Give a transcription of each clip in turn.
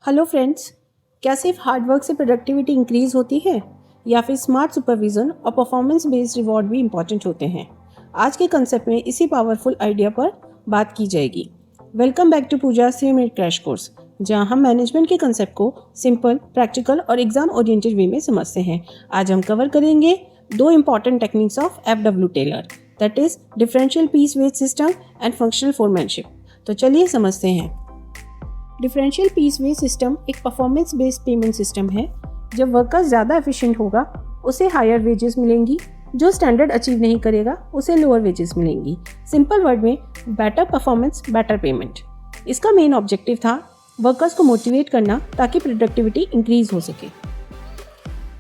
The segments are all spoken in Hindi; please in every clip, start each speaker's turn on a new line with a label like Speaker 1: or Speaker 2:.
Speaker 1: हेलो फ्रेंड्स, क्या सिर्फ हार्डवर्क से प्रोडक्टिविटी इंक्रीज होती है या फिर स्मार्ट सुपरविजन और परफॉर्मेंस बेस्ड रिवॉर्ड भी इम्पॉर्टेंट होते हैं? आज के कंसेप्ट में इसी पावरफुल आइडिया पर बात की जाएगी। Welcome back to Pooja 3 minute crash course, जहां हम मैनेजमेंट के कंसेप्ट को सिंपल, प्रैक्टिकल और एग्जाम ओरिएंटेड वे में समझते हैं। आज हम कवर करेंगे 2 important techniques of FW Taylor, that is differential piece wage system and functional foremanship. तो चलिए समझते हैं। डिफरेंशियल पीस वेज सिस्टम एक परफॉर्मेंस बेस्ड पेमेंट सिस्टम है। जब वर्कर ज़्यादा एफिशिएंट होगा उसे हायर वेजेस मिलेंगी, जो स्टैंडर्ड अचीव नहीं करेगा उसे लोअर वेजेस मिलेंगी। सिंपल वर्ड में, बेटर परफॉर्मेंस बेटर पेमेंट। इसका मेन ऑब्जेक्टिव था वर्कर्स को मोटिवेट करना ताकि प्रोडक्टिविटी इंक्रीज हो सके।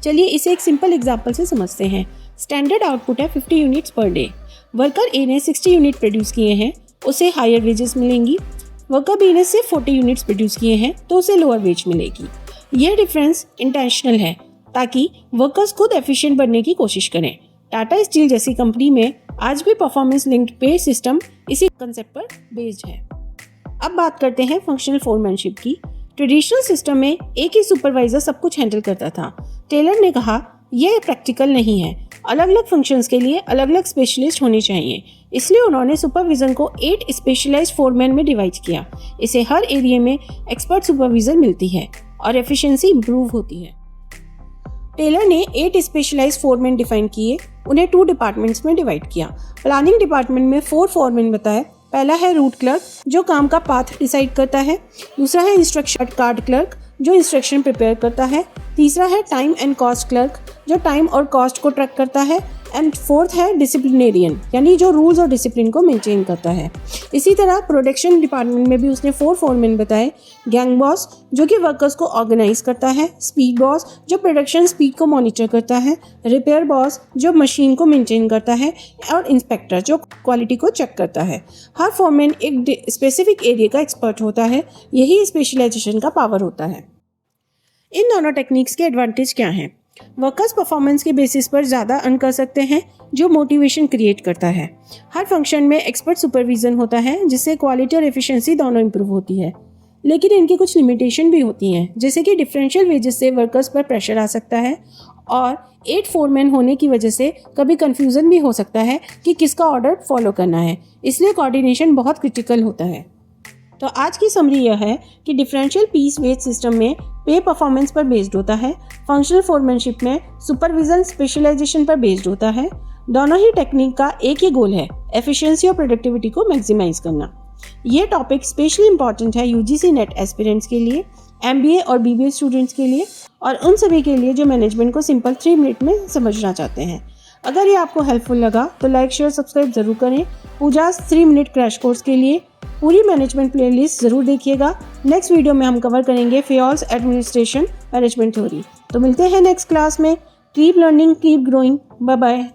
Speaker 1: चलिए इसे एक सिंपल एग्जांपल से समझते हैं। स्टैंडर्ड आउटपुट है 50 यूनिट्स पर डे। वर्कर ए ने 60 यूनिट प्रोड्यूस किए हैं, उसे हायर वेजेस मिलेंगी। वर्कर बी ने सिर्फ 40 यूनिट्स प्रोड्यूस किए हैं तो उसे लोअर वेज मिलेगी। यह डिफरेंस इंटेंशनल है ताकि वर्कर्स खुद एफिशिएंट बनने की कोशिश करें। टाटा स्टील जैसी कंपनी में आज भी परफॉर्मेंस लिंक्ड पे सिस्टम इसी कंसेप्ट पर बेस्ड है। अब बात करते हैं फंक्शनल फोरमैनशिप की। ट्रेडिशनल सिस्टम में एक ही सुपरवाइजर सब कुछ हैंडल करता था। टेलर ने कहा यह प्रैक्टिकल नहीं है, अलग अलग फंक्शंस के लिए अलग अलग स्पेशलिस्ट होने चाहिए। इसलिए उन्होंने सुपरविजन को 8 स्पेशलाइज्ड फोरमैन में डिवाइड किया। इसे हर एरिया में एक्सपर्ट सुपरविजन मिलती है और एफिशिएंसी इंप्रूव होती है। टेलर ने 8 स्पेशलाइज्ड फोरमैन डिफाइन किए, उन्हें 2 डिपार्टमेंट्स में डिवाइड किया। प्लानिंग डिपार्टमेंट में 4 फोरमैन बताए। पहला है रूट क्लर्क, जो काम का पाथ डिसाइड करता है। दूसरा है इंस्ट्रक्शन कार्ड क्लर्क, जो इंस्ट्रक्शन प्रिपेयर करता है। तीसरा है टाइम एंड कॉस्ट क्लर्क, जो टाइम और कॉस्ट को ट्रैक करता है। एंड फोर्थ है डिसिप्लिनेरियन, यानी जो रूल्स और डिसिप्लिन को मेंटेन करता है। इसी तरह प्रोडक्शन डिपार्टमेंट में भी उसने 4 फोरमैन बताए। गैंग बॉस, जो कि वर्कर्स को ऑर्गेनाइज करता है। स्पीड बॉस, जो प्रोडक्शन स्पीड को मॉनिटर करता है। रिपेयर बॉस, जो मशीन को मेंटेन करता है। और इंस्पेक्टर, जो क्वालिटी को चेक करता है। हर फोरमैन एक स्पेसिफिक एरिया का एक्सपर्ट होता है। यही स्पेशलाइजेशन का पावर होता है। इन दोनों टेक्निक्स के एडवांटेज क्या हैं? वर्कर्स परफॉर्मेंस के बेसिस पर ज़्यादा अर्न कर सकते हैं, जो मोटिवेशन क्रिएट करता है। हर फंक्शन में एक्सपर्ट सुपरविजन होता है, जिससे क्वालिटी और एफिशिएंसी दोनों इंप्रूव होती है। लेकिन इनकी कुछ लिमिटेशन भी होती हैं, जैसे कि डिफरेंशियल वेजेस से वर्कर्स पर प्रेशर आ सकता है और 8 फोरमैन होने की वजह से कभी कंफ्यूजन भी हो सकता है कि किसका ऑर्डर फॉलो करना है। इसलिए कोऑर्डिनेशन बहुत क्रिटिकल होता है। तो आज की समरी यह है कि डिफरेंशियल पीस वेज सिस्टम में पे परफॉर्मेंस पर बेस्ड होता है। फंक्शनल फोरमैनशिप में सुपरविजन स्पेशलाइजेशन पर बेस्ड होता है। दोनों ही टेक्निक का एक ही गोल है, एफिशिएंसी और प्रोडक्टिविटी को मैक्सिमाइज करना। ये टॉपिक स्पेशली इंपॉर्टेंट है UGC नेट एस्पिरेंट्स के लिए, MBA और BBA स्टूडेंट्स के लिए और उन सभी के लिए जो मैनेजमेंट को सिंपल 3 मिनट में समझना चाहते हैं। अगर ये आपको हेल्पफुल लगा तो लाइक, शेयर, सब्सक्राइब जरूर करें। पूजा 3 मिनट क्रैश कोर्स के लिए पूरी मैनेजमेंट प्लेलिस्ट जरूर देखिएगा। नेक्स्ट वीडियो में हम कवर करेंगे फेयर्स एडमिनिस्ट्रेशन मैनेजमेंट थ्योरी। तो मिलते हैं नेक्स्ट क्लास में। Keep learning, keep growing. Bye bye.